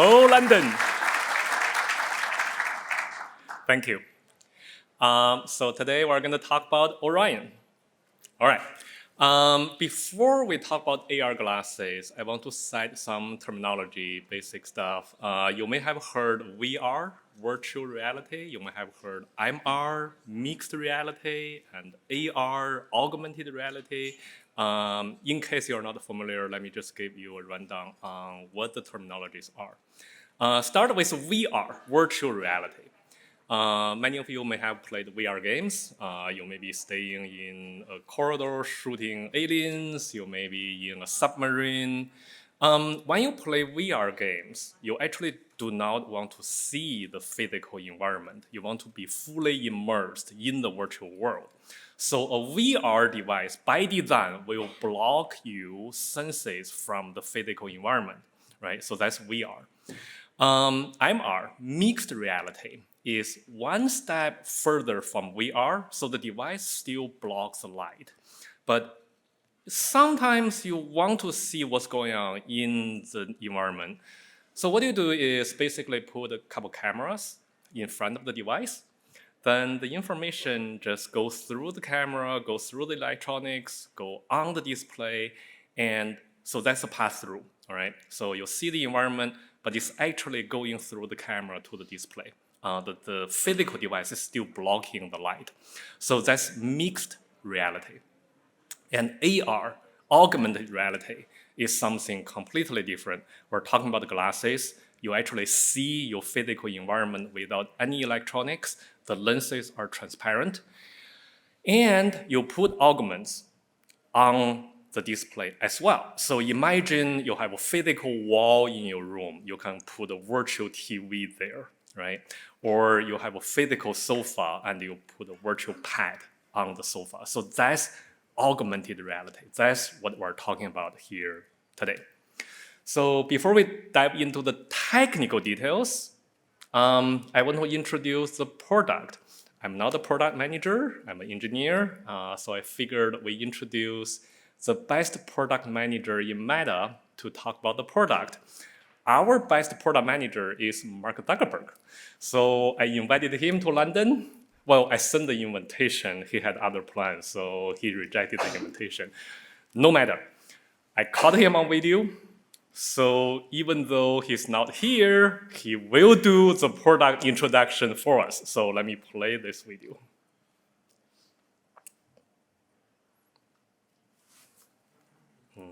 Hello, London. Thank you. So today we're going to talk about Orion. All right. Before we talk about AR glasses, I want to cite some terminology, basic stuff. You may have heard VR, virtual reality. You may have heard MR, mixed reality, and AR, augmented reality. In case you're not familiar, let me just give you a rundown on what the terminologies are. Start with VR, virtual reality. Many of you may have played VR games. You may be staying in a corridor shooting aliens. You may be in a submarine. When you play VR games, you actually do not want to see the physical environment. You want to be fully immersed in the virtual world. So a VR device, by design, will block your senses from the physical environment, right? So that's VR. MR, mixed reality, is one step further from VR, so the device still blocks the light. But sometimes you want to see what's going on in the environment. So what you do is basically put a couple cameras in front of the device. Then the information just goes through the camera, goes through the electronics, go on the display, and so that's a pass-through, all right? So you'll see the environment, but it's actually going through the camera to the display. The physical device is still blocking the light. So that's mixed reality. And AR, augmented reality, is something completely different. We're talking about glasses. You actually see your physical environment without any electronics. The lenses are transparent. And you put augments on the display as well. So imagine you have a physical wall in your room. You can put a virtual TV there, right? Or you have a physical sofa and you put a virtual pad on the sofa. So that's augmented reality. That's what we're talking about here today. So before we dive into the technical details, I want to introduce the product. I'm not a product manager, I'm an engineer. So I figured we introduce the best product manager in Meta to talk about the product. Our best product manager is Mark Zuckerberg. So I invited him to London. Well, I sent the invitation. He had other plans, so he rejected the invitation. No matter, I caught him on video. So even though he's not here, he will do the product introduction for us. So let me play this video.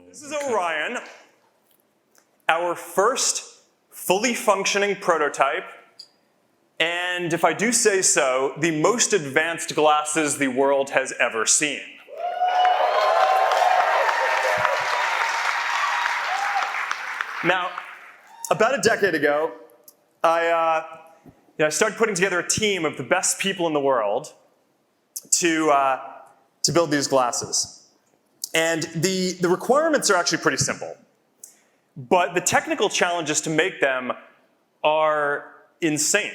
This is Orion, our first fully functioning prototype, and if I do say so, the most advanced glasses the world has ever seen. Now, about a decade ago, I started putting together a team of the best people in the world to build these glasses. And the requirements are actually pretty simple. But the technical challenges to make them are insane.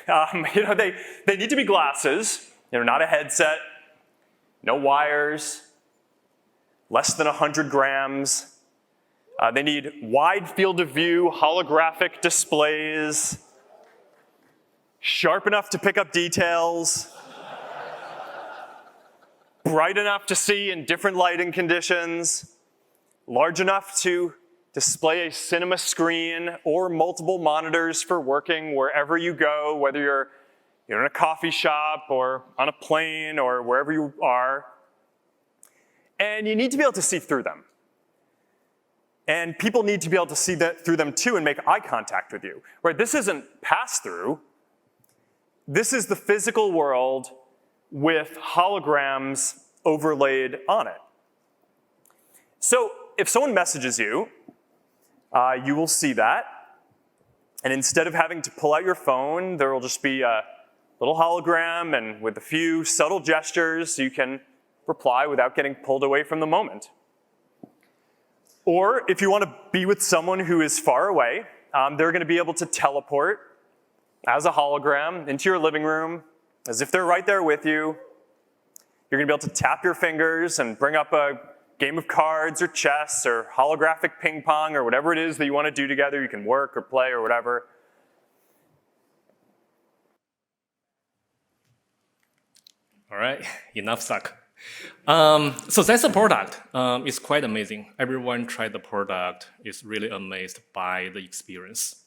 They need to be glasses, not a headset, no wires, less than 100 grams. They need wide field of view, holographic displays, sharp enough to pick up details, bright enough to see in different lighting conditions, large enough to display a cinema screen or multiple monitors for working wherever you go, whether you're in a coffee shop or on a plane or wherever you are. And you need to be able to see through them. And people need to be able to see through them too and make eye contact with you. Right? This isn't pass-through. This is the physical world with holograms overlaid on it. So if someone messages you, you will see that. And instead of having to pull out your phone, there will just be a little hologram, and with a few subtle gestures, you can reply without getting pulled away from the moment. Or if you want to be with someone who is far away, they're going to be able to teleport as a hologram into your living room, as if they're right there with you. You're going to be able to tap your fingers and bring up a game of cards or chess or holographic ping pong or whatever it is that you want to do together. You can work or play or whatever. All right, enough suck. So that's the product. It's quite amazing. Everyone tried the product, is really amazed by the experience.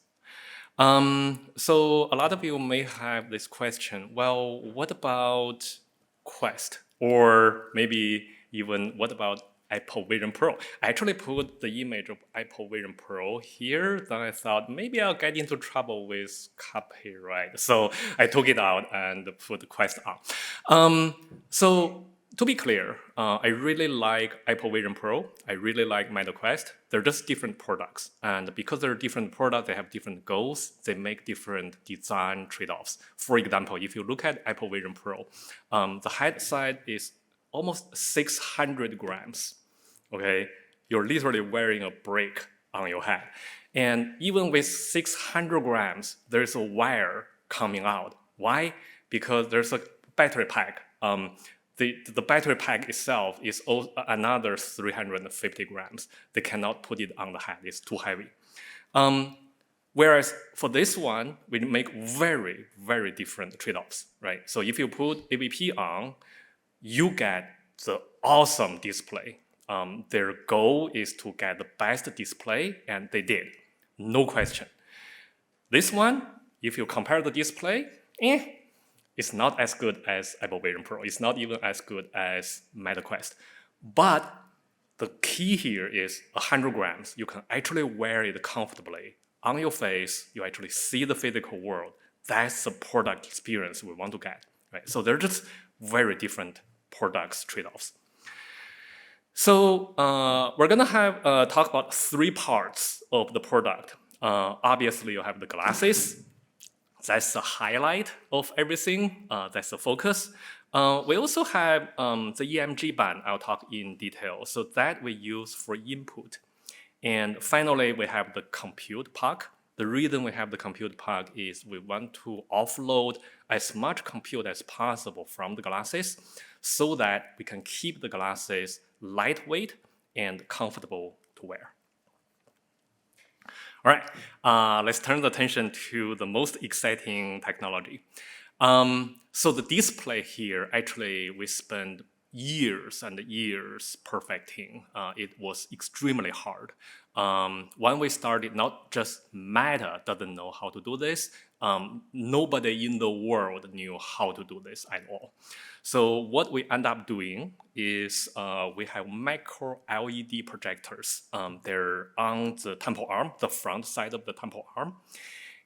So a lot of you may have this question, well, what about Quest? Or maybe even what about Apple Vision Pro? I actually put the image of Apple Vision Pro here, then I thought maybe I'll get into trouble with copyright. So I took it out and put the Quest on. So to be clear, I really like Apple Vision Pro. I really like Meta Quest. They're just different products. And because they're different products, they have different goals. They make different design trade-offs. For example, if you look at Apple Vision Pro, the height side is almost 600 grams, okay? You're literally wearing a brick on your head. And even with 600 grams, there's a wire coming out. Why? Because there's a battery pack. The battery pack itself is another 350 grams. They cannot put it on the head, it's too heavy. Whereas for this one, we make very, very different trade-offs, right? So if you put AVP on, you get the awesome display. Their goal is to get the best display, and they did, no question. This one, if you compare the display, it's not as good as Apple Vision Pro. It's not even as good as Meta Quest. But the key here is 100 grams. You can actually wear it comfortably on your face. You actually see the physical world. That's the product experience we want to get, right? So they're just very different products trade-offs. So we're gonna have talk about 3 parts of the product. Obviously, you have the glasses. That's the highlight of everything. That's the focus. We also have the EMG band. I'll talk in detail. So that we use for input. And finally, we have the compute park. The reason we have the compute park is we want to offload as much compute as possible from the glasses so that we can keep the glasses lightweight and comfortable to wear. All right, let's turn the attention to the most exciting technology. So the display here, actually, we spent years and years perfecting. It was extremely hard. When we started, not just Meta doesn't know how to do this, nobody in the world knew how to do this at all. So what we end up doing is we have micro LED projectors. They're on the temple arm, the front side of the temple arm.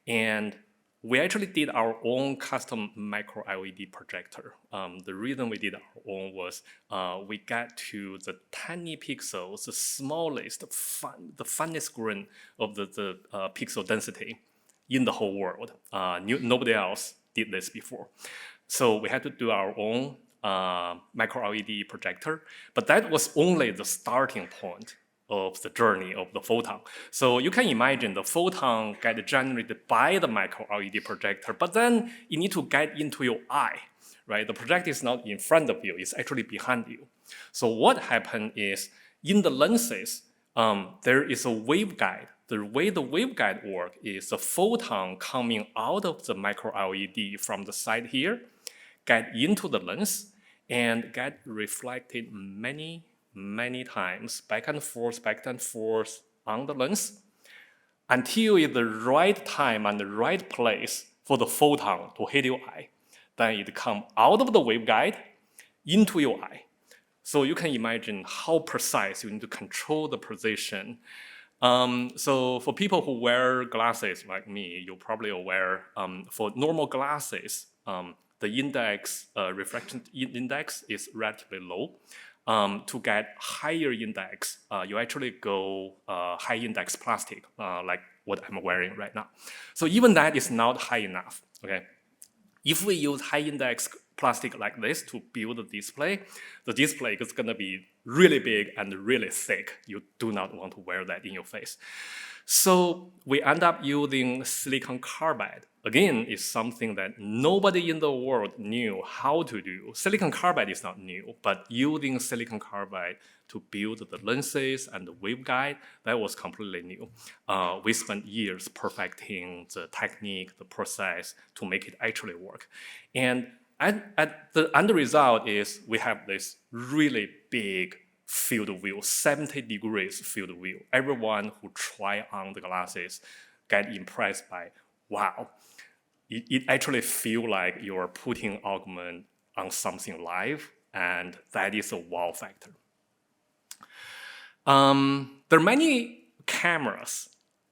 And we actually did our own custom micro LED projector. The reason we did our own was we got to the tiny pixels, the smallest, the finest grain of the pixel density in the whole world. Nobody else did this before. So we had to do our own micro LED projector, but that was only the starting point of the journey of the photon. So you can imagine the photon get generated by the micro LED projector, but then you need to get into your eye, right? The projector is not in front of you, it's actually behind you. So what happened is, in the lenses, there is a waveguide. The way the waveguide works is the photon coming out of the micro LED from the side here, get into the lens, and get reflected many times, back and forth on the lens, until it's the right time and the right place for the photon to hit your eye. Then it comes out of the waveguide into your eye. So you can imagine how precise you need to control the position. So for people who wear glasses like me, you're probably aware, for normal glasses, the index, refraction index is relatively low. To get higher index, you actually go high index plastic, like what I'm wearing right now. So even that is not high enough, okay? If we use high index plastic like this to build the display is gonna be really big and really thick. You do not want to wear that in your face. So we end up using silicon carbide. Again, it's something that nobody in the world knew how to do. Silicon carbide is not new, but using silicon carbide to build the lenses and the waveguide, that was completely new. We spent years perfecting the technique, the process to make it actually work. And the end result is we have this really big field of view, 70 degrees field of view. Everyone who try on the glasses get impressed by, wow, it actually feel like you're putting augment on something live, and that is a wow factor. There are many cameras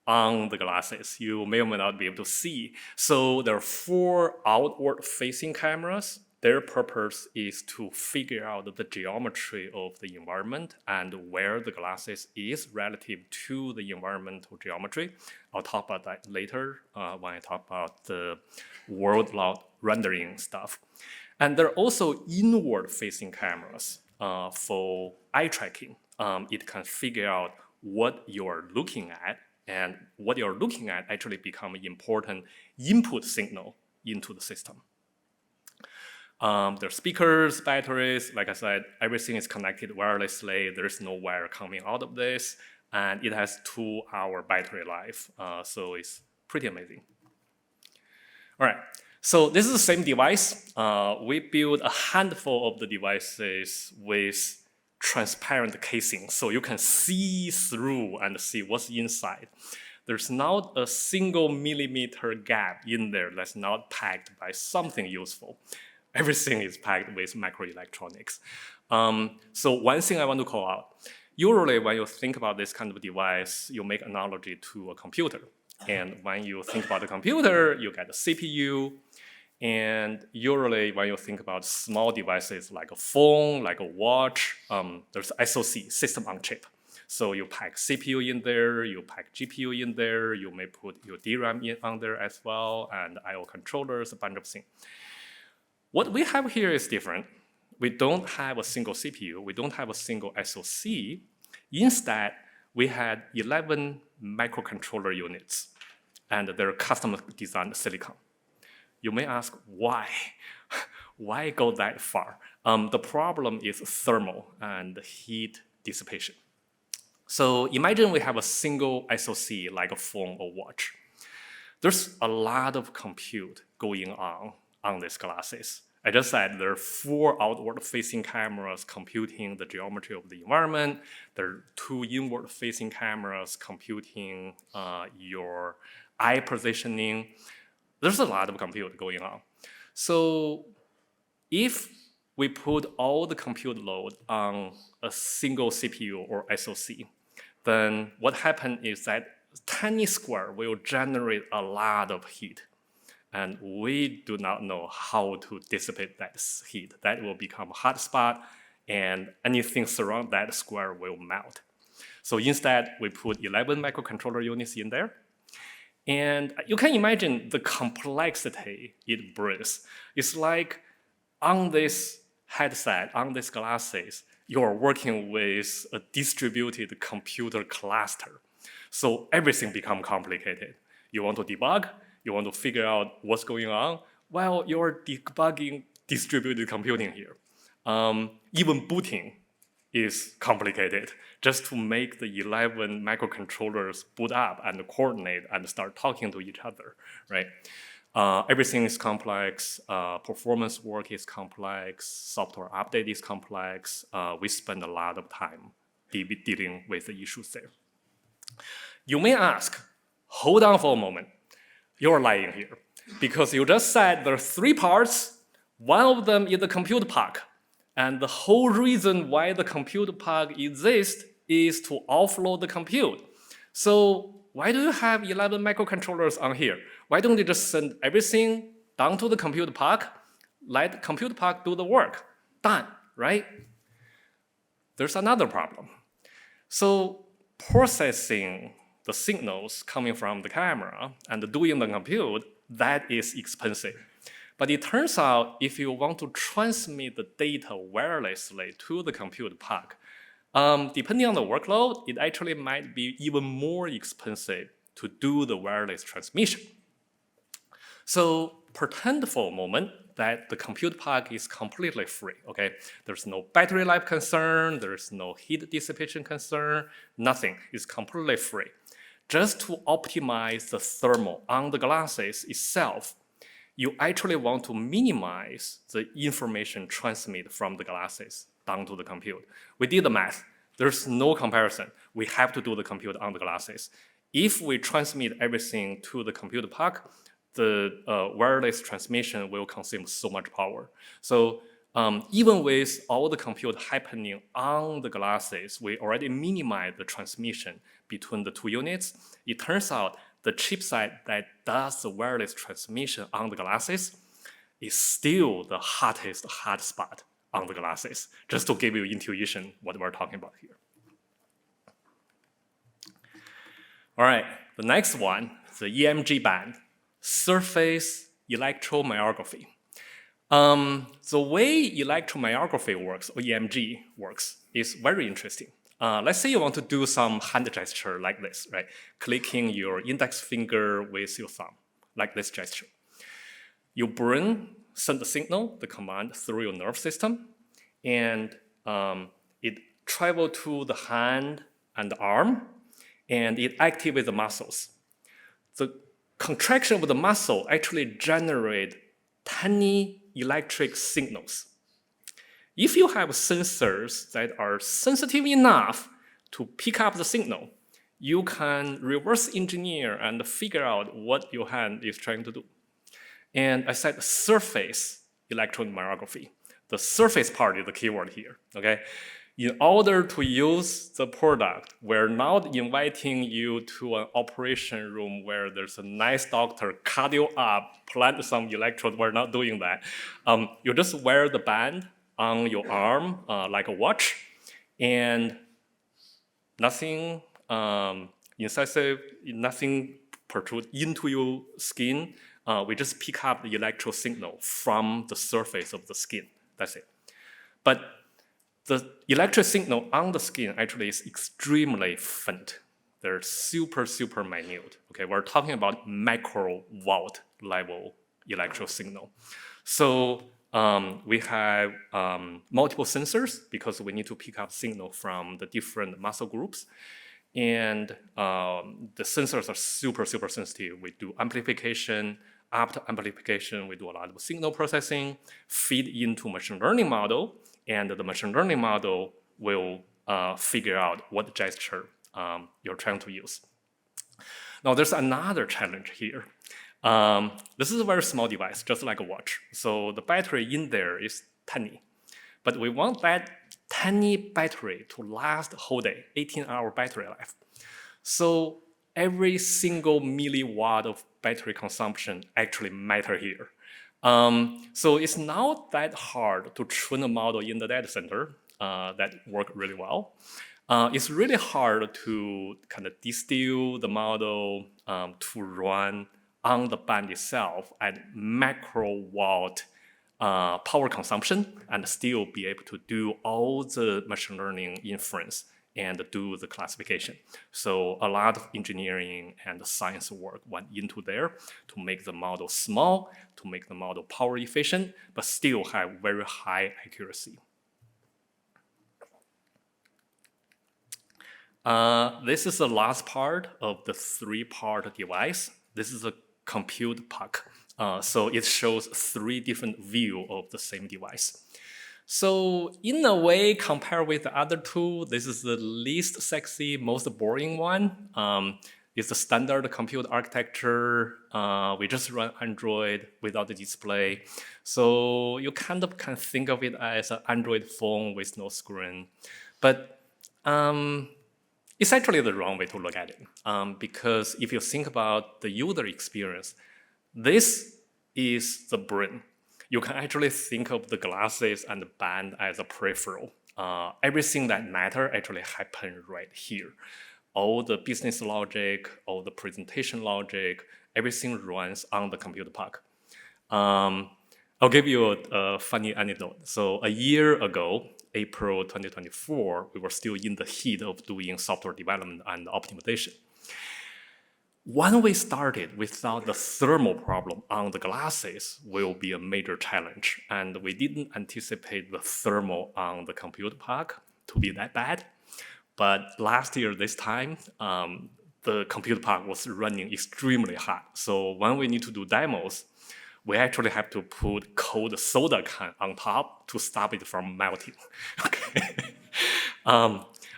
on the glasses. You may or may not be able to see. So there are 4 outward-facing cameras. Their purpose is to figure out the geometry of the environment and where the glasses is relative to the environmental geometry. I'll talk about that later when I talk about the world law rendering stuff. And there are also inward-facing cameras for eye tracking. It can figure out what you're looking at, and what you're looking at actually become an important input signal into the system. There are speakers, batteries, like I said, everything is connected wirelessly. There is no wire coming out of this, and it has 2-hour battery life, so it's pretty amazing. All right, so this is the same device. We built a handful of the devices with transparent casing, so you can see through and see what's inside. There's not a single millimeter gap in there that's not packed by something useful. Everything is packed with microelectronics. So one thing I want to call out, usually when you think about this kind of device, you make analogy to a computer. And when you think about a computer, you get a CPU. And usually when you think about small devices like a phone, like a watch, there's SoC, system on chip. So you pack CPU in there, you pack GPU in there, you may put your DRAM on there as well, and I/O controllers, a bunch of things. What we have here is different. We don't have a single CPU. We don't have a single SoC. Instead, we had 11 microcontroller units, and they're custom-designed silicon. You may ask, why? Why go that far? The problem is thermal and heat dissipation. So imagine we have a single SoC, like a phone or watch. There's a lot of compute going on these glasses. I just said there are 4 outward-facing cameras computing the geometry of the environment. There are 2 inward-facing cameras computing your eye positioning. There's a lot of compute going on. So if we put all the compute load on a single CPU or SoC, then what happens is that tiny square will generate a lot of heat. And we do not know how to dissipate that heat. That will become a hotspot, and anything surround that square will melt. So instead, we put 11 microcontroller units in there. And you can imagine the complexity it brings. It's like on this headset, on these glasses, you're working with a distributed computer cluster. So everything becomes complicated. You want to debug, you want to figure out what's going on, well, you're debugging distributed computing here. Even booting is complicated just to make the 11 microcontrollers boot up and coordinate and start talking to each other, right? Everything is complex, performance work is complex, software update is complex. We spend a lot of time dealing with the issues there. You may ask, hold on for a moment. You're lying here because you just said there are 3 parts. One of them is the compute pack. And the whole reason why the compute pack exists is to offload the compute. So why do you have 11 microcontrollers on here? Why don't you just send everything down to the compute pack, let the compute pack do the work? Done, right? There's another problem. So processing the signals coming from the camera and doing the compute, that is expensive. But it turns out if you want to transmit the data wirelessly to the compute pack, Depending on the workload, it actually might be even more expensive to do the wireless transmission. So pretend for a moment that the compute pack is completely free, okay? There's no battery life concern, there's no heat dissipation concern, nothing. It's completely free. Just to optimize the thermal on the glasses itself, you actually want to minimize the information transmitted from the glasses down to the compute. We did the math. There's no comparison. We have to do the compute on the glasses. If we transmit everything to the compute pack, the wireless transmission will consume so much power. So even with all the compute happening on the glasses, we already minimize the transmission between the two units. It turns out the chipset that does the wireless transmission on the glasses is still the hottest hotspot on the glasses, just to give you intuition what we're talking about here. All right, the next one, the EMG band, surface electromyography. The way electromyography works, or EMG works, is very interesting. Let's say you want to do some hand gesture like this, right? Clicking your index finger with your thumb, like this gesture. Your brain sends the signal, the command, through your nerve system, and it travels to the hand and the arm, and it activates the muscles. The contraction of the muscle actually generates tiny electric signals. If you have sensors that are sensitive enough to pick up the signal, you can reverse engineer and figure out what your hand is trying to do. And I said surface electromyography. The surface part is the keyword here, okay? In order to use the product, we're not inviting you to an operation room where there's a nice doctor cut you up, plant some electrode. We're not doing that. You just wear the band on your arm like a watch, and nothing incisive, nothing protrude into your skin. We just pick up the electro signal from the surface of the skin. That's it. But the electric signal on the skin actually is extremely faint. They're super, super minute. Okay, we're talking about microwatt level electro signal. So we have multiple sensors because we need to pick up signal from the different muscle groups. And the sensors are super, super sensitive. We do amplification. After amplification, we do a lot of signal processing, feed into machine learning model, and the machine learning model will figure out what gesture you're trying to use. Now, there's another challenge here. This is a very small device, just like a watch. So the battery in there is tiny. But we want that tiny battery to last the whole day, 18-hour battery life. So every single milliwatt of battery consumption actually matter here. So it's not that hard to train a model in the data center that work really well. It's really hard to kind of distill the model to run on the band itself at macrowatt power consumption and still be able to do all the machine learning inference and do the classification. So a lot of engineering and science work went into there to make the model small, to make the model power efficient, but still have very high accuracy. This is the last part of the three-part device. This is a compute pack. So it shows three different views of the same device. So in a way, compared with the other two, this is the least sexy, most boring one. It's the standard compute architecture. We just run Android without the display. So you kind of can think of it as an Android phone with no screen. But it's actually the wrong way to look at it. Because if you think about the user experience, this is the brain. You can actually think of the glasses and the band as a peripheral. Everything that matters actually happens right here. All the business logic, all the presentation logic, everything runs on the compute pack. I'll give you a funny anecdote. So a year ago, April 2024, we were still in the heat of doing software development and optimization. When we started, we thought the thermal problem on the glasses will be a major challenge, and we didn't anticipate the thermal on the compute pack to be that bad. But last year, this time, the compute pack was running extremely hot. So when we need to do demos, we actually have to put cold soda can on top to stop it from melting. Okay.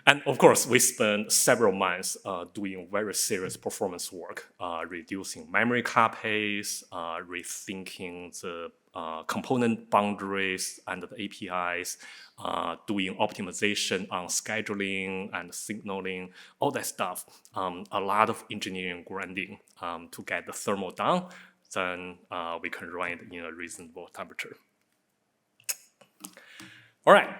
And of course, we spent several months doing very serious performance work, reducing memory copies, rethinking the component boundaries and the APIs, doing optimization on scheduling and signaling, all that stuff. A lot of engineering grinding to get the thermal down. Then we can run it in a reasonable temperature. All right.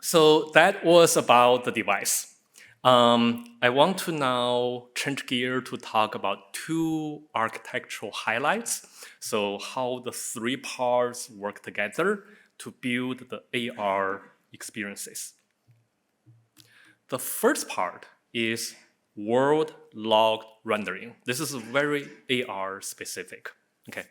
So that was about the device. I want to now change gear to talk about two architectural highlights. So how the three parts work together to build the AR experiences. The first part is world logged rendering. This is very AR specific. Okay.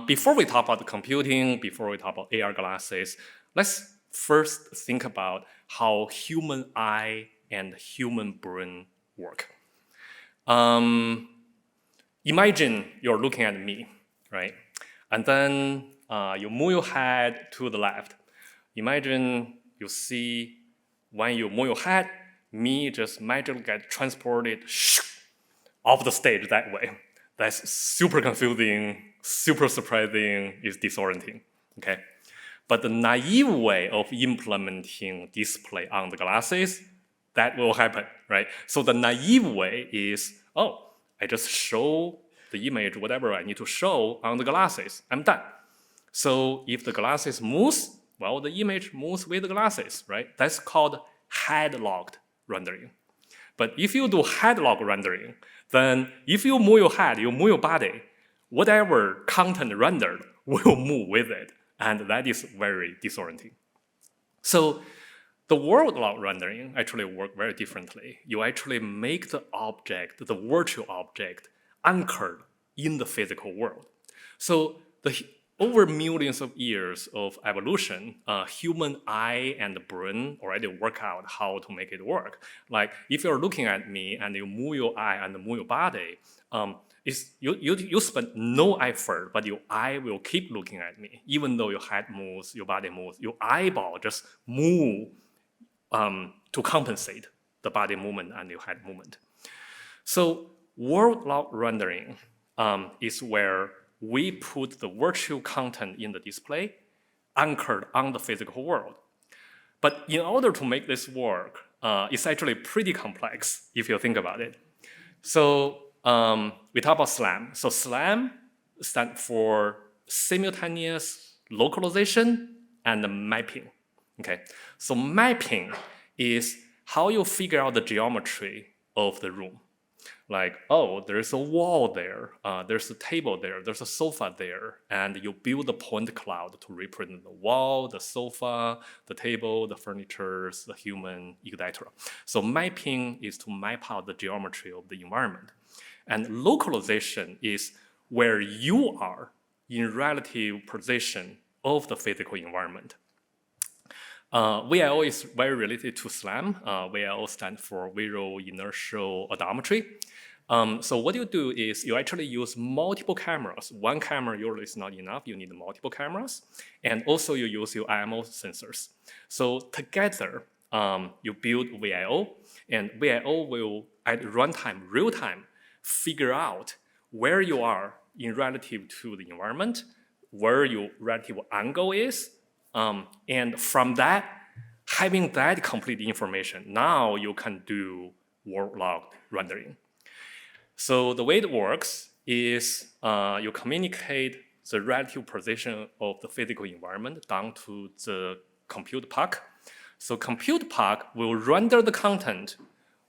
Before we talk about the computing, before we talk about AR glasses, let's first think about how human eye and human brain work. Imagine you're looking at me, right? And then you move your head to the left. Imagine you see when you move your head, me just magically get transported off the stage that way. That's super confusing, super surprising, is disorienting, okay? But the naive way of implementing display on the glasses, that will happen, right? So the naive way is, oh, I just show the image, whatever I need to show on the glasses, I'm done. So if the glasses moves, well, the image moves with the glasses, right? That's called head-locked rendering. But if you do head-lock rendering, then if you move your head, you move your body, whatever content rendered will move with it. And that is very disorienting. So the world lock rendering actually works very differently. You actually make the object, the virtual object, anchored in the physical world. So over millions of years of evolution, human eye and brain already work out how to make it work. Like if you're looking at me and you move your eye and move your body, you spend no effort, but your eye will keep looking at me. Even though your head moves, your body moves, your eyeball just move to compensate the body movement and your head movement. So world lock rendering is where we put the virtual content in the display anchored on the physical world. But in order to make this work, it's actually pretty complex if you think about it. So we talk about SLAM. So SLAM stands for simultaneous localization and mapping. Okay. So mapping is how you figure out the geometry of the room. Like, oh, there's a wall there, there's a table there, there's a sofa there, and you build a point cloud to represent the wall, the sofa, the table, the furniture, the human, etc. So mapping is to map out the geometry of the environment. And localization is where you are in relative position of the physical environment. VIO is very related to SLAM. VIO stands for Visual Inertial Odometry. So what you do is you actually use multiple cameras. One camera usually is not enough. You need multiple cameras. And also you use your IMO sensors. So together, you build VIO, and VIO will, at runtime, real time, figure out where you are in relative to the environment, where your relative angle is, and from that, having that complete information, now you can do world locked rendering. So the way it works is you communicate the relative position of the physical environment down to the compute pack. So compute pack will render the content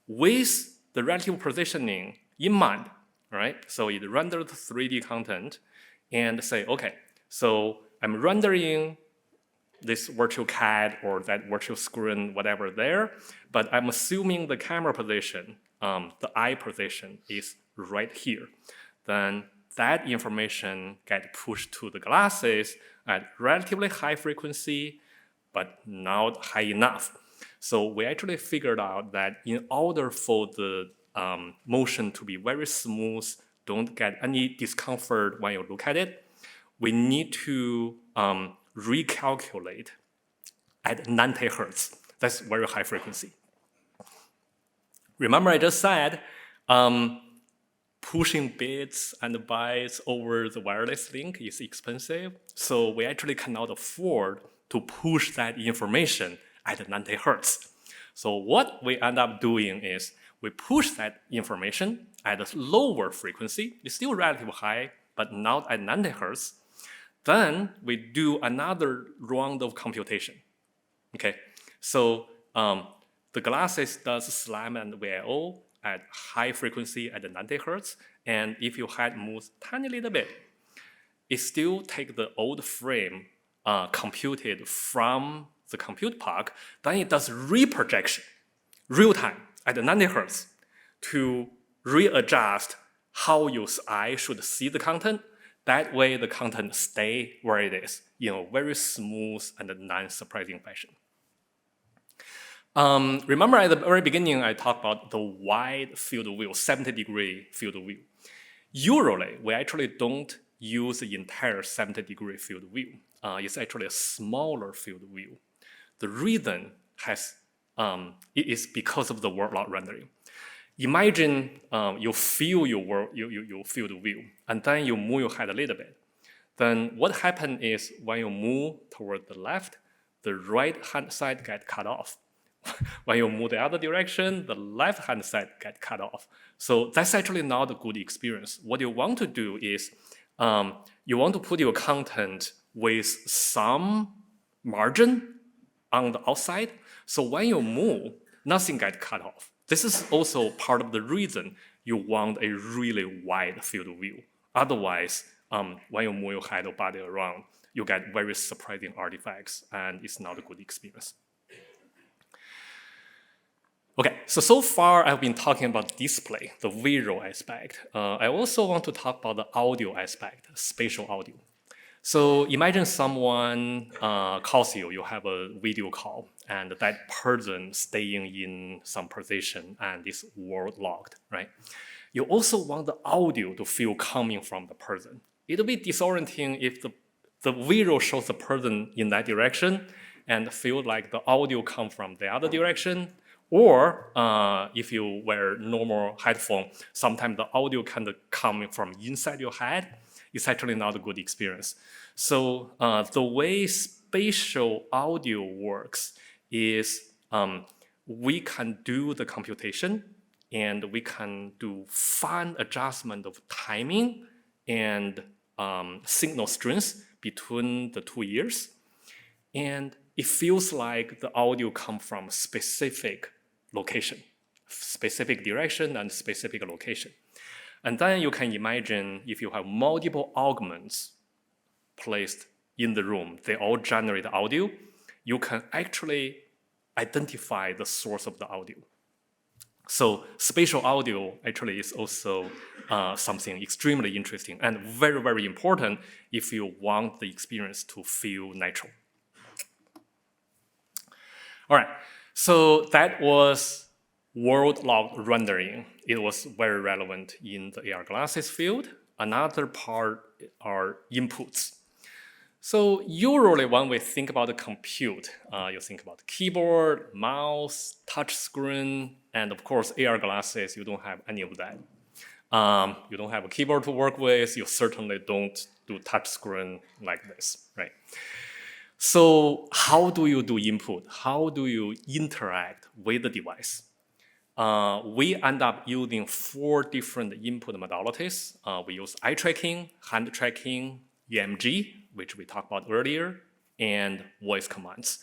with the relative positioning in mind, right? So it renders the 3D content and say, okay, So I'm rendering this virtual CAD or that virtual screen, whatever there, but I'm assuming the camera position, the eye position is right here. Then that information gets pushed to the glasses at relatively high frequency, but not high enough. So we actually figured out that in order for the motion to be very smooth, don't get any discomfort when you look at it, we need to recalculate at 90 hertz. That's very high frequency. Remember I just said pushing bits and bytes over the wireless link is expensive. So we actually cannot afford to push that information at 90 hertz. So what we end up doing is we push that information at a lower frequency. It's still relatively high, but not at 90 hertz. Then we do another round of computation. Okay, so the glasses does SLAM and VIO at high frequency at 90 hertz, and if your head moves tiny little bit, it still takes the old frame computed from the compute park, then it does reprojection, real time at 90 hertz to readjust how your eye should see the content. That way the content stay where it is in a very smooth and non-surprising fashion. Remember at the very beginning, I talked about the wide field of view, 70-degree field of view. Usually, we actually don't use the entire 70-degree field of view. It's actually a smaller field of view. The reason it is because of the word log rendering. Imagine you feel your field of view, and then you move your head a little bit. Then what happens is when you move toward the left, the right-hand side gets cut off. When you move the other direction, the left-hand side gets cut off. So that's actually not a good experience. What you want to do is you want to put your content with some margin on the outside. So when you move, nothing gets cut off. This is also part of the reason you want a really wide field of view. Otherwise, when you move your head or body around, you get very surprising artifacts, and it's not a good experience. Okay, so far I've been talking about display, the visual aspect. I also want to talk about the audio aspect, spatial audio. So imagine someone calls you, you have a video call, and that person staying in some position and is word logged, right? You also want the audio to feel coming from the person. It'll be disorienting if the visual shows the person in that direction and feel like the audio comes from the other direction. Or if you wear normal headphone, sometimes the audio kind of coming from inside your head. It's actually not a good experience. So the way spatial audio works is we can do the computation and we can do fine adjustment of timing and signal strength between the two ears. And it feels like the audio comes from specific location, specific direction and specific location. And then you can imagine if you have multiple augments placed in the room, they all generate audio, you can actually identify the source of the audio. So spatial audio actually is also something extremely interesting and very, very important if you want the experience to feel natural. All right, so that was world log rendering. It was very relevant in the AR glasses field. Another part are inputs. So usually when we think about the compute, you think about keyboard, mouse, touch screen, and of course AR glasses, you don't have any of that. You don't have a keyboard to work with, you certainly don't do touch screen like this, right? So how do you do input? How do you interact with the device? We end up using 4 different input modalities. We use eye tracking, hand tracking, EMG, which we talked about earlier, and voice commands.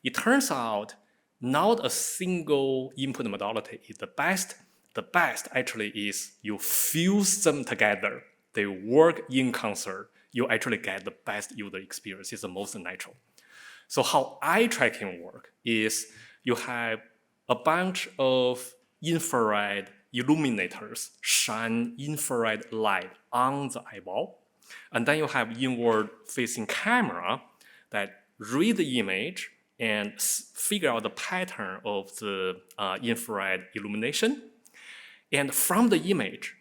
It turns out not a single input modality is the best. The best actually is you fuse them together. They work in concert. you actually get the best user experience. It's the most natural. So how eye tracking work is you have a bunch of infrared illuminators shine infrared light on the eyeball. And then you have inward-facing camera that read the image and figure out the pattern of the infrared illumination. And from the image,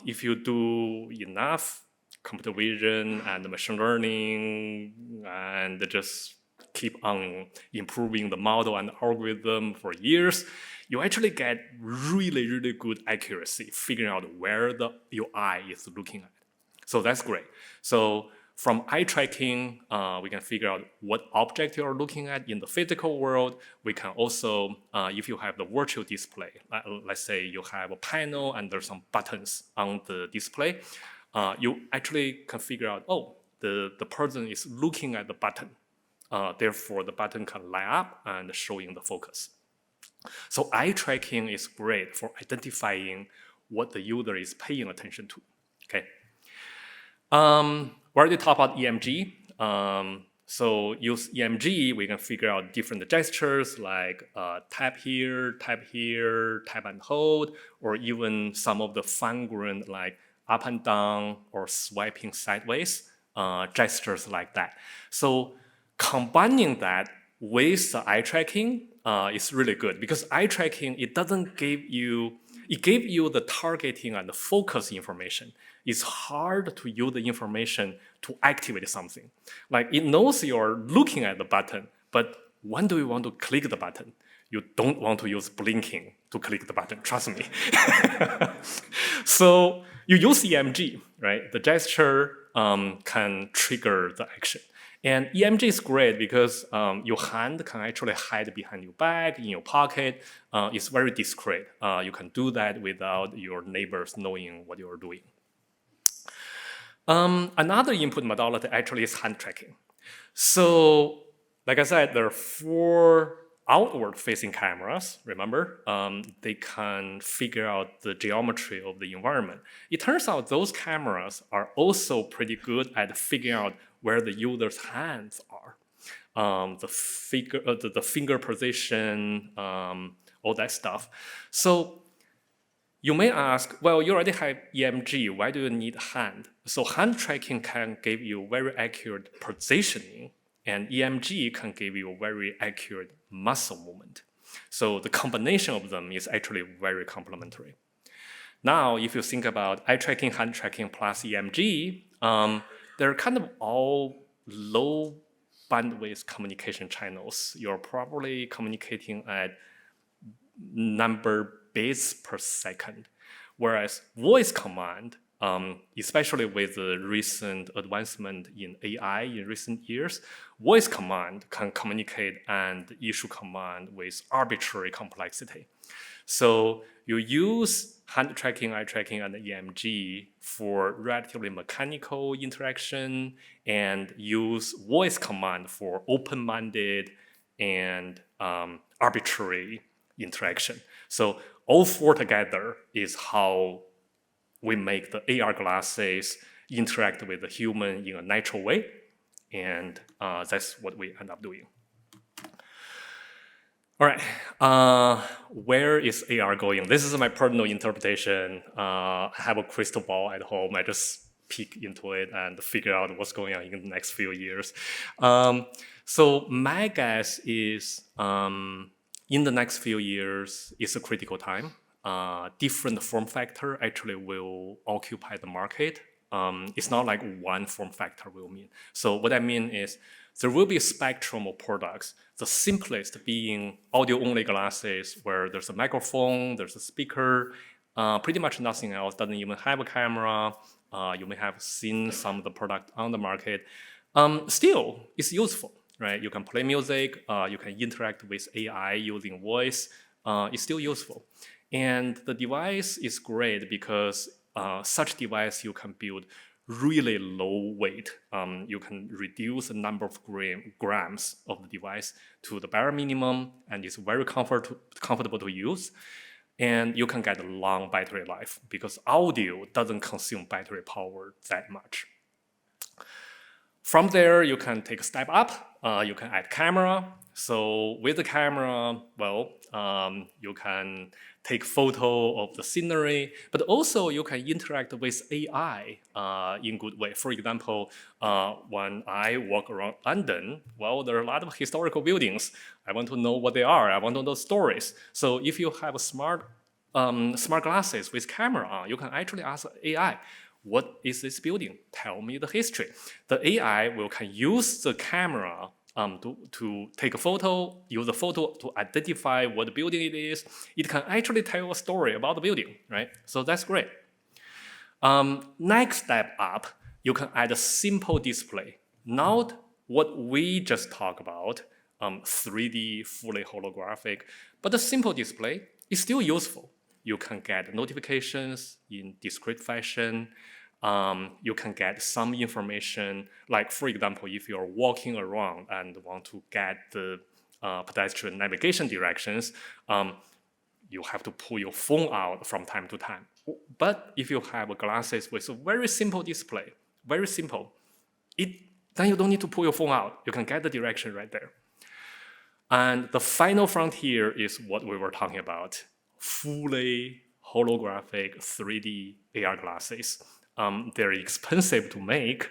if you do enough computer vision and machine learning and just keep on improving the model and algorithm for years, you actually get really, really good accuracy figuring out where your eye is looking at. So that's great. So from eye tracking, we can figure out what object you are looking at in the physical world. We can also, if you have the virtual display, let's say you have a panel and there's some buttons on the display, you actually can figure out, oh, the person is looking at the button. Therefore, the button can light up and showing the focus. So eye tracking is great for identifying what the user is paying attention to. Okay. We already talked about EMG. So use EMG, we can figure out different gestures like tap here, tap and hold, or even some of the fine-grained like up and down or swiping sideways, gestures like that. So combining that with the eye tracking is really good because eye tracking, it gave you the targeting and the focus information. It's hard to use the information to activate something. Like it knows you're looking at the button, but when do you want to click the button? You don't want to use blinking to click the button, trust me. So you use EMG, right? The gesture can trigger the action. And EMG is great because your hand can actually hide behind your bag, in your pocket. It's very discreet. You can do that without your neighbors knowing what you're doing. Another input modality actually is hand tracking. So, like I said, there are 4 outward-facing cameras, remember? They can figure out the geometry of the environment. It turns out those cameras are also pretty good at figuring out where the user's hands are. The finger position, all that stuff. So you may ask, well, you already have EMG, why do you need hand? So hand tracking can give you very accurate positioning, and EMG can give you very accurate muscle movement. So the combination of them is actually very complementary. Now, if you think about eye tracking, hand tracking plus EMG, they're kind of all low bandwidth communication channels. You're probably communicating at number bits per second, whereas voice command, especially with the recent advancement in AI in recent years, voice command can communicate and issue command with arbitrary complexity. So you use hand tracking, eye tracking, and EMG for relatively mechanical interaction and use voice command for open-minded and arbitrary interaction. So all 4 together is how we make the AR glasses interact with the human in a natural way, and that's what we end up doing. All right, where is AR going? This is my personal interpretation. I have a crystal ball at home. I just peek into it and figure out what's going on in the next few years. So my guess is in the next few years, it's a critical time. Different form factor actually will occupy the market. It's not like one form factor will mean. So what I mean is there will be a spectrum of products, the simplest being audio-only glasses where there's a microphone, there's a speaker, pretty much nothing else, doesn't even have a camera. You may have seen some of the product on the market. Still, it's useful, right? You can play music, you can interact with AI using voice. It's still useful. And the device is great because such device you can build really low weight. You can reduce the number of grams of the device to the bare minimum, and it's very comfortable to use. And you can get a long battery life because audio doesn't consume battery power that much. From there, you can take a step up. You can add camera. So with the camera, well, you can take photo of the scenery, but also you can interact with AI in good way. For example, when I walk around London, well, there are a lot of historical buildings. I want to know what they are. I want to know stories. So if you have a smart glasses with camera on, you can actually ask AI, what is this building? Tell me the history. The AI can use the camera to take a photo, use a photo to identify what building it is. It can actually tell a story about the building, right? So that's great. Next step up, you can add a simple display. Not what we just talked about, 3D, fully holographic, but a simple display is still useful. You can get notifications in discrete fashion. You can get some information, like for example, if you're walking around and want to get the pedestrian navigation directions, you have to pull your phone out from time to time. But if you have glasses with a very simple display, very simple, then you don't need to pull your phone out. You can get the direction right there. And the final frontier is what we were talking about, fully holographic 3D AR glasses. They're expensive to make,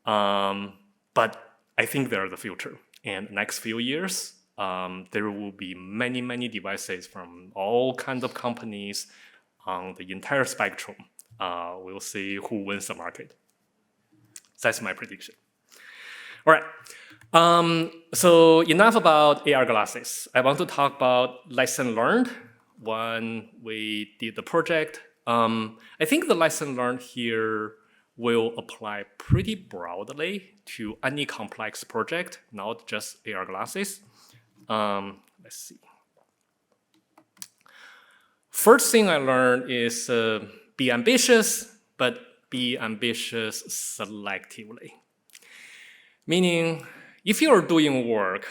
but I think they're the future. And next few years, there will be many, many devices from all kinds of companies on the entire spectrum. We'll see who wins the market. That's my prediction. All right. So enough about AR glasses. I want to talk about lesson learned when we did the project. I think the lesson learned here will apply pretty broadly to any complex project, not just AR glasses. Let's see. First thing I learned is be ambitious, but be ambitious selectively. Meaning, if you're doing work,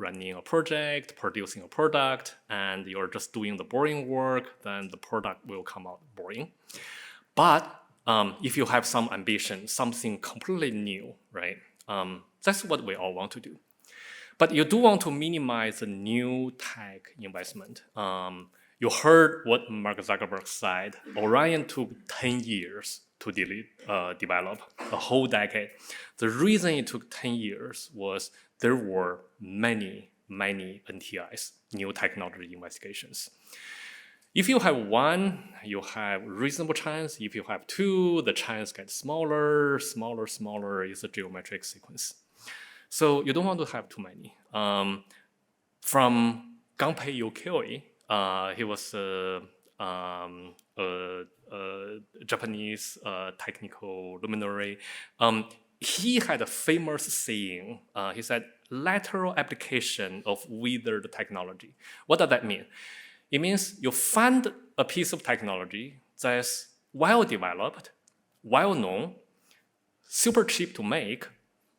running a project, producing a product, and you're just doing the boring work, then the product will come out boring. But if you have some ambition, something completely new, right? That's what we all want to do. But you do want to minimize the new tech investment. You heard what Mark Zuckerberg said. Orion took 10 years to develop, a whole decade. The reason it took 10 years was there were many, many NTIs, new technology investigations. If you have one, you have reasonable chance. If you have two, the chance gets smaller, smaller, smaller is a geometric sequence. So you don't want to have too many. From Gunpei Yokoi, he was a Japanese technical luminary. He had a famous saying. He said, lateral application of withered technology. What does that mean? It means you find a piece of technology that's well developed, well known, super cheap to make,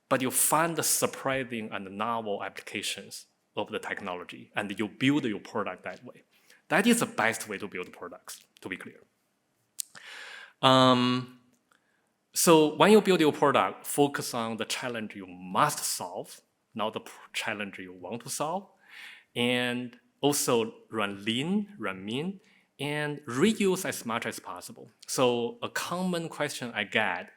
but you find the surprising and novel applications of the technology, and you build your product that way. That is the best way to build products, to be clear. So when you build your product, focus on the challenge you must solve, not the challenge you want to solve. And also run lean, run mean, and reuse as much as possible. So a common question I get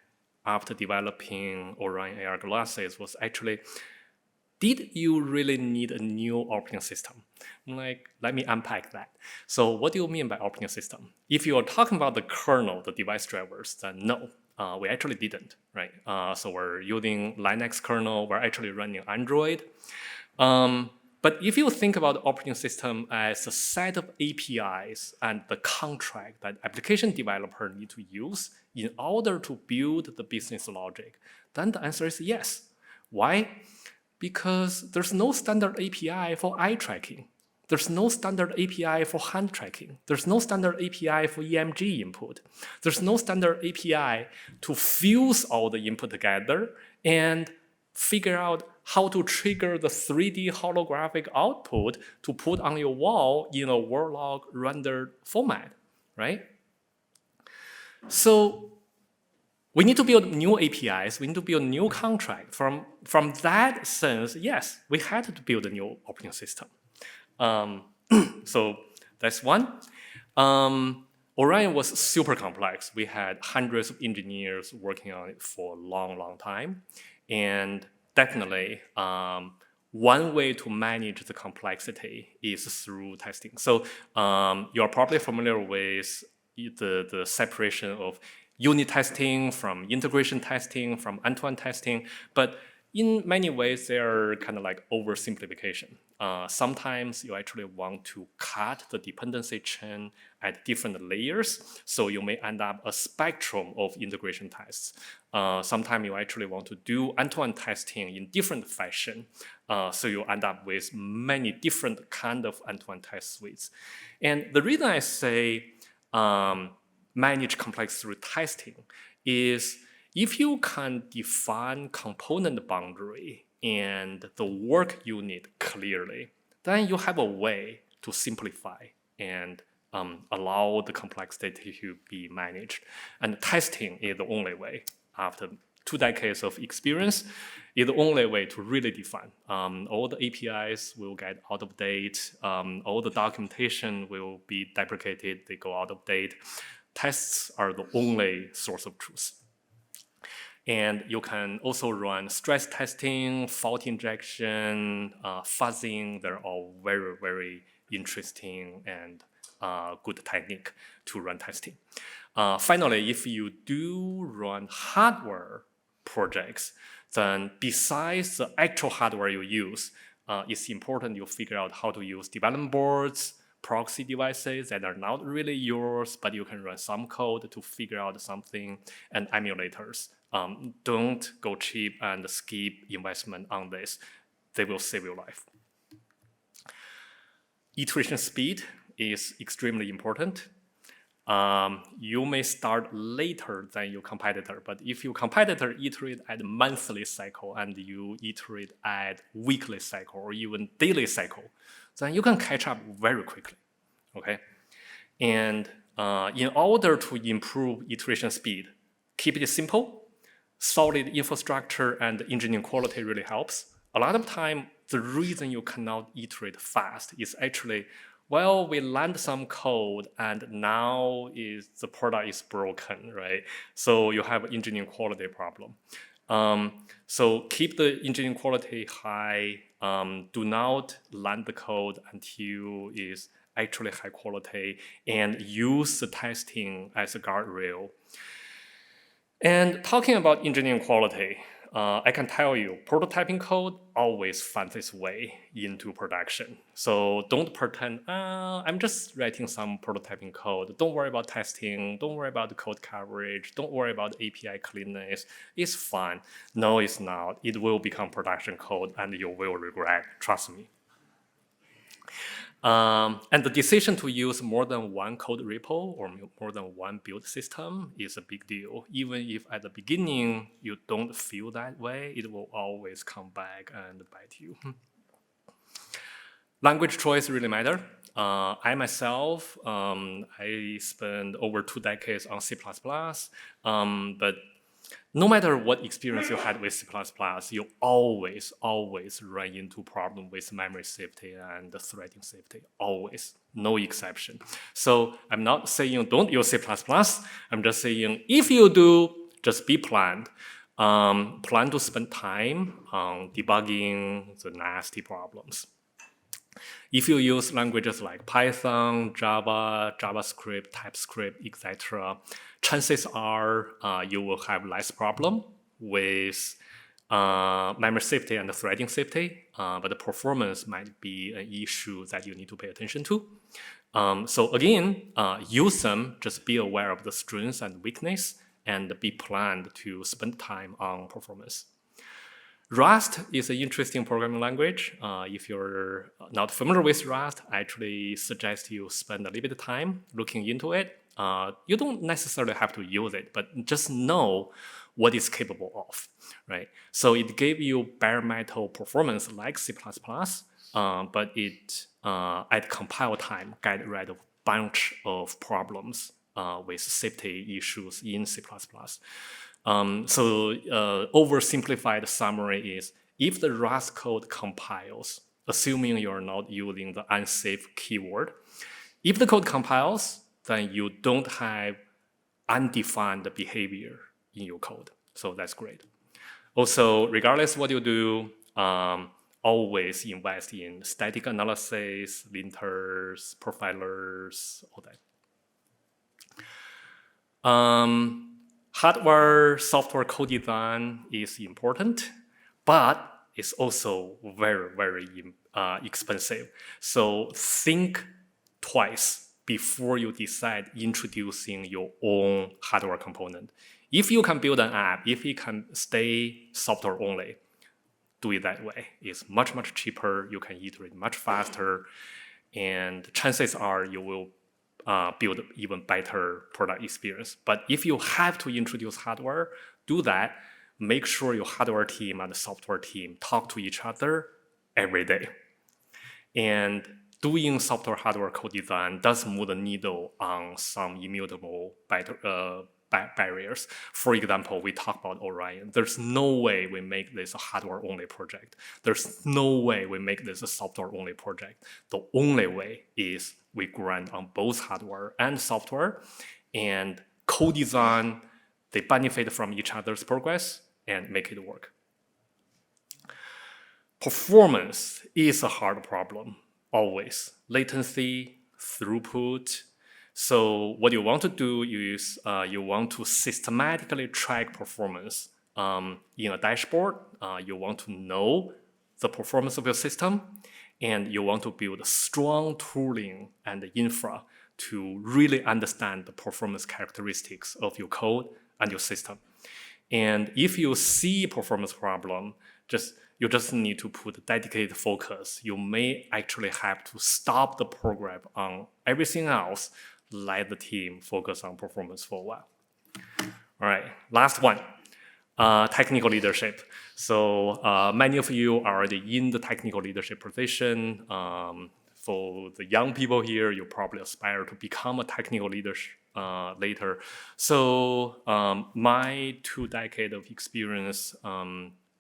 after developing Orion AR glasses was actually, did you really need a new operating system? Like, let me unpack that. So what do you mean by operating system? If you are talking about the kernel, the device drivers, then no, we actually didn't, right? So we're using Linux kernel, we're actually running Android. But if you think about the operating system as a set of APIs and the contract that application developer need to use in order to build the business logic, then the answer is yes. Why? Because there's no standard API for eye tracking. There's no standard API for hand tracking. There's no standard API for EMG input. There's no standard API to fuse all the input together and figure out how to trigger the 3D holographic output to put on your wall in a Verilog rendered format, right? So we need to build new APIs. We need to build new contract. From that sense, yes, we had to build a new operating system. So that's one. Orion was super complex. We had hundreds of engineers working on it for a long, long time. And definitely, one way to manage the complexity is through testing. So you're probably familiar with the separation of unit testing from integration testing, from end-to-end testing. But in many ways, they're kind of like oversimplification. Sometimes you actually want to cut the dependency chain at different layers, so you may end up a spectrum of integration tests. Sometimes you actually want to do end-to-end testing in different fashion, so you end up with many different kind of end-to-end test suites. And the reason I say manage complexity through testing is if you can define component boundary and the work unit clearly, then you have a way to simplify and allow the complexity to be managed. And testing is the only way. After 2 decades of experience, is the only way to really define. All the APIs will get out of date. All the documentation will be deprecated. They go out of date. Tests are the only source of truth. And you can also run stress testing, fault injection, fuzzing. They're all very, very interesting and good technique to run testing. Finally, if you do run hardware projects, then besides the actual hardware you use, it's important you figure out how to use development boards, proxy devices that are not really yours, but you can run some code to figure out something, and emulators. Don't go cheap and skip investment on this. They will save your life. Iteration speed is extremely important. You may start later than your competitor, but if your competitor iterate at monthly cycle and you iterate at weekly cycle or even daily cycle, then you can catch up very quickly, okay? And in order to improve iteration speed, keep it simple. Solid infrastructure and engineering quality really helps. A lot of time, the reason you cannot iterate fast is actually, well, we land some code and now the product is broken, right? So you have an engineering quality problem. So keep the engineering quality high. Do not land the code until it's actually high quality, and use the testing as a guardrail. And talking about engineering quality, I can tell you, prototyping code always finds its way into production. So don't pretend, I'm just writing some prototyping code. Don't worry about testing. Don't worry about the code coverage. Don't worry about API cleanness. It's fine. No, it's not. It will become production code and you will regret, trust me. And the decision to use more than one code repo or more than one build system is a big deal. Even if at the beginning you don't feel that way, it will always come back and bite you. Language choice really matter. I myself, I spent over 2 decades on C++, but no matter what experience you had with C++, you always run into problem with memory safety and threading safety, always, no exception. So I'm not saying don't use C++, I'm just saying if you do, just be planned. Plan to spend time on debugging the nasty problems. If you use languages like Python, Java, JavaScript, TypeScript, etc., chances are you will have less problem with memory safety and threading safety, but the performance might be an issue that you need to pay attention to. So again, use them, just be aware of the strengths and weakness, and be planned to spend time on performance. Rust is an interesting programming language. If you're not familiar with Rust, I actually suggest you spend a little bit of time looking into it. You don't necessarily have to use it, but just know what it's capable of, right? So it gave you bare metal performance like C++, but it, at compile time, got rid of a bunch of problems with safety issues in C++. Oversimplified summary is, if the Rust code compiles, assuming you're not using the unsafe keyword, if the code compiles, then you don't have undefined behavior in your code. So that's great. Also, regardless what you do, always invest in static analysis, linters, profilers, all that. Hardware, software co-design is important, but it's also very, very expensive. So think twice before you decide introducing your own hardware component. If you can build an app, if it can stay software only, do it that way. It's much, much cheaper. You can iterate much faster. And chances are you will build even better product experience. But if you have to introduce hardware, do that. Make sure your hardware team and the software team talk to each other every day. And doing software hardware co-design does move the needle on some immutable barriers. For example, we talk about Orion. There's no way we make this a hardware-only project. There's no way we make this a software-only project. The only way is we grind on both hardware and software and co-design. They benefit from each other's progress and make it work. Performance is a hard problem, always. Latency, throughput. So what you want to do is you want to systematically track performance in a dashboard. You want to know the performance of your system, and you want to build strong tooling and infra to really understand the performance characteristics of your code and your system. And if you see performance problem, you just need to put dedicated focus. You may actually have to stop the program on everything else, let the team focus on performance for a while. All right, last one, technical leadership. So many of you are already in the technical leadership position. For the young people here, you probably aspire to become a technical leader later. So my 2 decades of experience,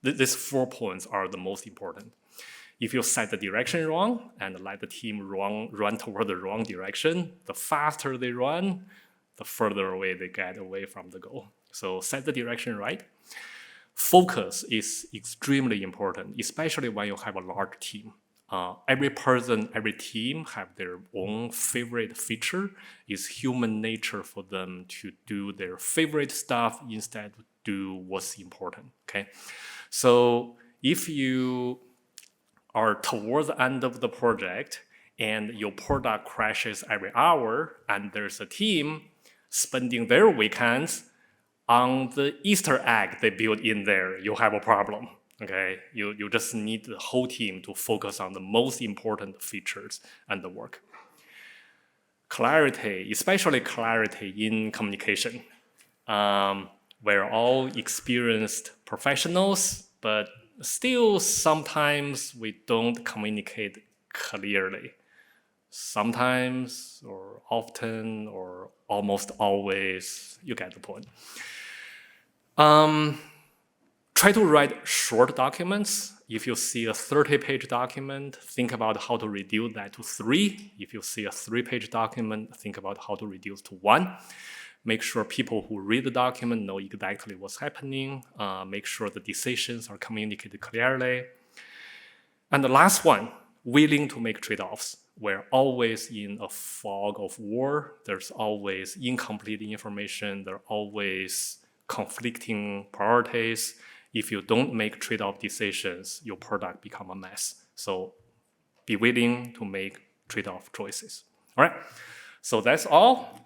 these 4 points are the most important. If you set the direction wrong and let the team run toward the wrong direction, the faster they run, the further away they get away from the goal. So set the direction right. Focus is extremely important, especially when you have a large team. Every person, every team have their own favorite feature. It's human nature for them to do their favorite stuff instead of do what's important, okay? So if you are towards the end of the project and your product crashes every hour and there's a team spending their weekends on the Easter egg they built in there, you have a problem. Okay, you just need the whole team to focus on the most important features and the work. Clarity, especially clarity in communication. We're all experienced professionals, but still sometimes we don't communicate clearly. Sometimes, or often, or almost always, you get the point. Try to write short documents. If you see a 30-page document, think about how to reduce that to 3. If you see a 3-page document, think about how to reduce to 1. Make sure people who read the document know exactly what's happening. Make sure the decisions are communicated clearly. And the last one, willing to make trade-offs. We're always in a fog of war. There's always incomplete information. There are always conflicting priorities. If you don't make trade-off decisions, your product becomes a mess. So be willing to make trade-off choices. All right, so that's all.